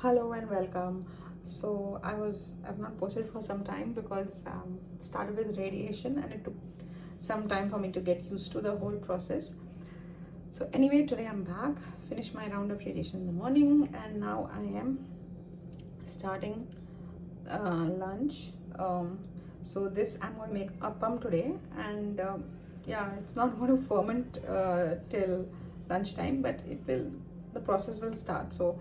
Hello and welcome. I've not posted for some time because started with radiation and it took some time for me to get used to the whole process. So anyway, today I'm back, finished my round of radiation in the morning, and now I am starting lunch. So this I'm going to make appam today, and yeah, it's not going to ferment till lunchtime, but it will. The process will start. So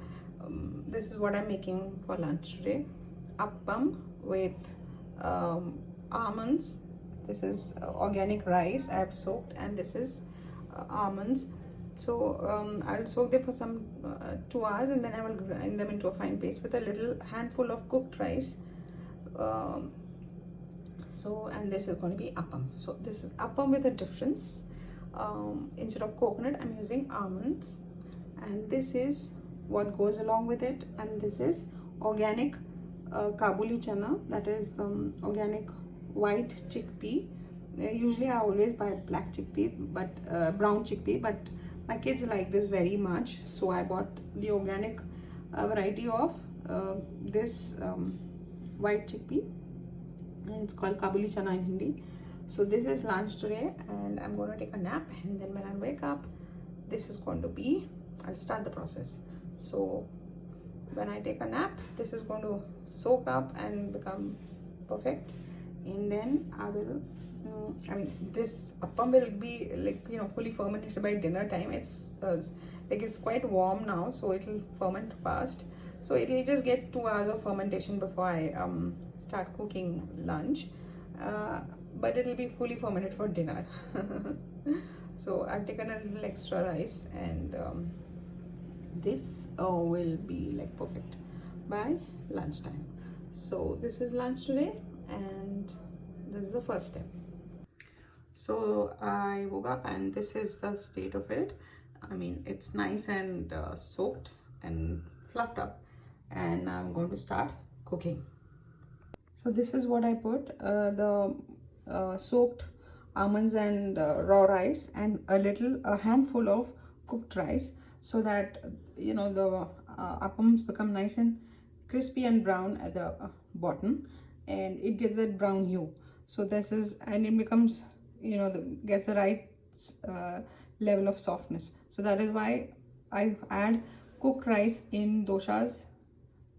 this is what I'm making for lunch today: appam with almonds. This is organic rice I've soaked, and this is almonds. So I'll soak them for some 2 hours, and then I will grind them into a fine paste with a little handful of cooked rice. Um, and this is going to be appam. So this is appam with a difference. Instead of coconut, I'm using almonds, and this is what goes along with it. And this is organic Kabuli chana, that is organic white chickpea. Usually I always buy black chickpea, but brown chickpea, but my kids like this very much, so I bought the organic variety of this white chickpea, and it's called Kabuli chana in Hindi. So this is lunch today, and I'm going to take a nap, and then when I wake up, this is going to be, I'll start the process. So when I take a nap, this is going to soak up and become perfect, and then I will this appam will be fully fermented by dinner time. It's quite warm now, so it will ferment fast. So it will just get 2 hours of fermentation before I start cooking lunch, but it will be fully fermented for dinner. So I've taken a little extra rice, and this will be like perfect by lunchtime. So this is lunch today, and this is the first step. So I woke up, and this is the state of it. I mean, it's nice and soaked and fluffed up, and I'm going to start cooking. So this is what I put: the soaked almonds and raw rice, and a handful of cooked rice, so that the appams become nice and crispy and brown at the bottom, and it gets that brown hue. So this is, and it becomes, gets the right level of softness. So that is why I add cooked rice in doshas,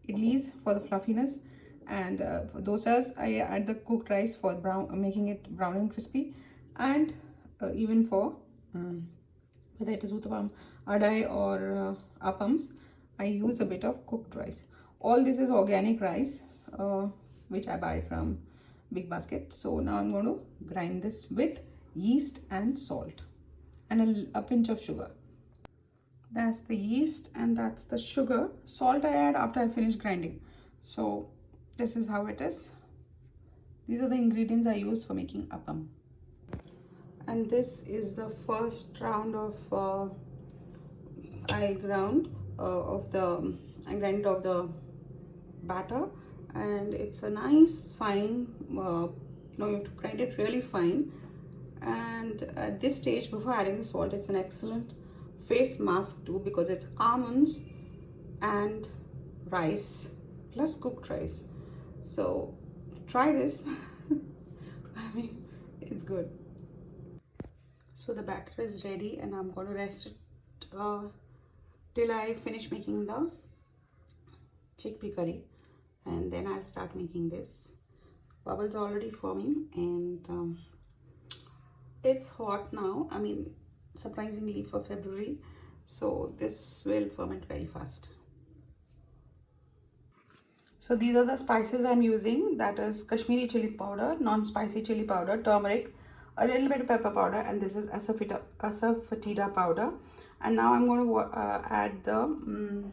idlis for the fluffiness, and for dosas I add the cooked rice for brown, making it brown and crispy, and even for whether it is uttapam, adai, or appams, I use a bit of cooked rice. All this is organic rice, which I buy from Big Basket. So now I'm going to grind this with yeast and salt, and a pinch of sugar. That's the yeast and that's the sugar. Salt I add after I finish grinding. So this is how it is. These are the ingredients I use for making appam. And this is the first round of I grind of the batter, and it's a nice fine. You have to grind it really fine. And at this stage, before adding the salt, it's an excellent face mask too, because it's almonds and rice plus cooked rice. So try this. I mean, it's good. So the batter is ready, and I'm going to rest it till I finish making the chickpea curry, and then I'll start making this. Bubbles are already forming, and it's hot now. I mean, surprisingly for February, so this will ferment very fast. So these are the spices I'm using. That is Kashmiri chili powder, non-spicy chili powder, turmeric, a little bit of pepper powder, and this is asafoetida powder. And now I'm going to add the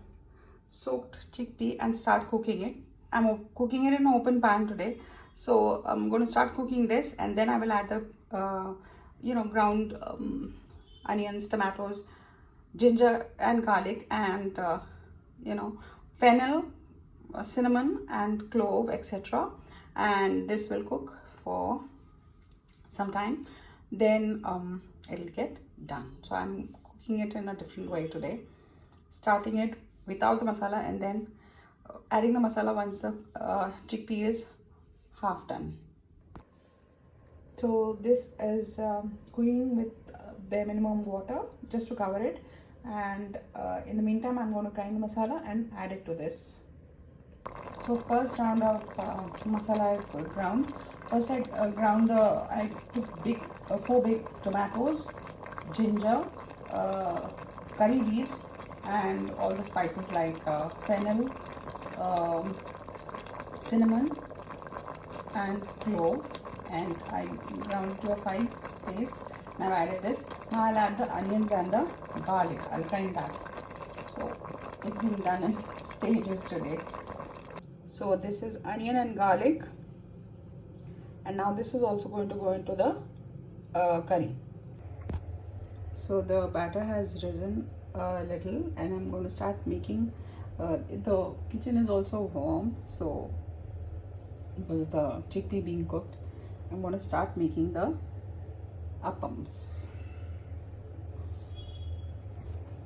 soaked chickpea and start cooking it. I'm cooking it in an open pan today, so I'm going to start cooking this, and then I will add the ground onions, tomatoes, ginger and garlic, and fennel, cinnamon and clove, etc. And this will cook for some time, then it'll get done. So I'm cooking it in a different way today, starting it without the masala, and then adding the masala once the chickpea is half done. So this is cooking with bare minimum water just to cover it, and in the meantime I'm going to grind the masala and add it to this. So first round of masala I've ground. First I I took 4 big tomatoes, ginger, curry leaves, and all the spices like fennel, cinnamon, and clove, and I ground it to a fine paste. Now I've added this. Now I'll add the onions and the garlic. I'll grind that. So it's been done in stages today. So this is onion and garlic, and now this is also going to go into the curry. So the batter has risen a little, and I'm going to start making. The kitchen is also warm, so because of the chickpea being cooked, I'm going to start making the appams.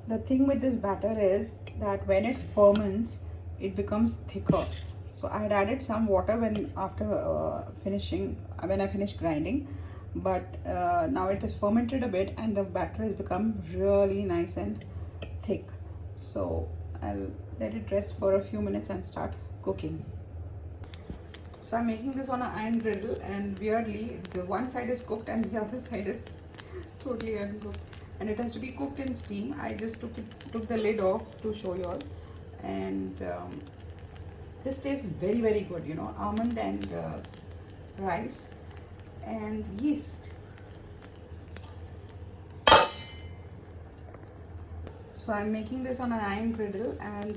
The thing with this batter is that when it ferments, it becomes thicker. So I had added some water when I finished grinding, but now it is fermented a bit and the batter has become really nice and thick. So I'll let it rest for a few minutes and start cooking. So I'm making this on an iron griddle, and weirdly the one side is cooked and the other side is totally uncooked, and it has to be cooked in steam. I just took the lid off to show you all, and this tastes very, very good, you know, almond and rice and yeast. So I'm making this on an iron griddle, and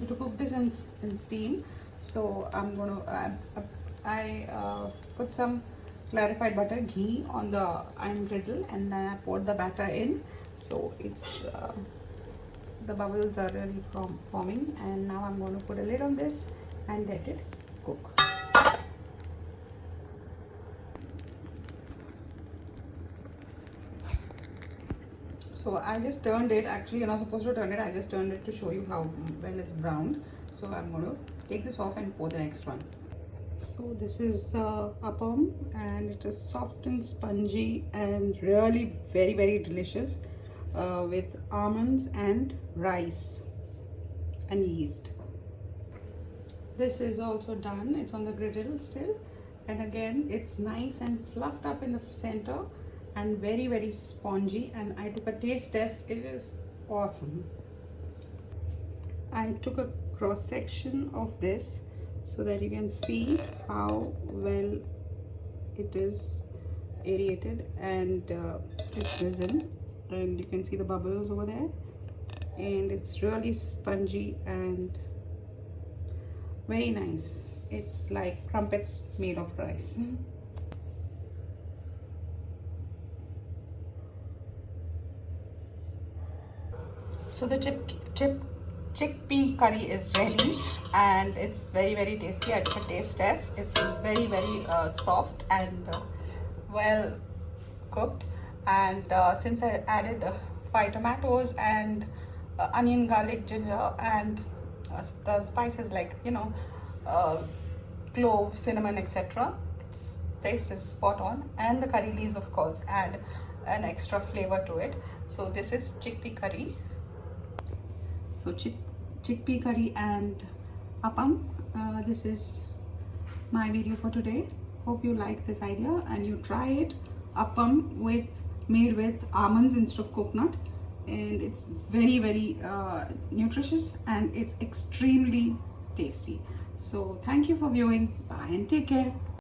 to cook this in steam. So I'm going to put some clarified butter, ghee on the iron griddle, and then I poured the batter in. So it's the bubbles are really forming, and now I'm going to put a lid on this and let it cook. So I just turned it. Actually, you're not supposed to turn it. I just turned it to show you how well it's browned. So I'm going to take this off and pour the next one. So this is appam, and it is soft and spongy and really very, very delicious with almonds and rice and yeast. This is also done. It's on the griddle still, and again it's nice and fluffed up in the center and very, very spongy, and I took a taste test. It is awesome. I took a cross section of this so that you can see how well it is aerated and it's risen, and you can see the bubbles over there, and it's really spongy and very nice. It's like crumpets made of rice. So the chickpea curry is ready, and it's very, very tasty. I took a taste test. It's very, very soft and well cooked, and since I added 5 tomatoes and onion, garlic, ginger, and the spices like, you know, clove, cinnamon, etc., its taste is spot on, and the curry leaves of course add an extra flavor to it. So this is chickpea curry. So chickpea curry and appam. This is my video for today. Hope you like this idea and you try it. Appam made with almonds instead of coconut, and it's very, very nutritious, and it's extremely tasty. So thank you for viewing. Bye and take care.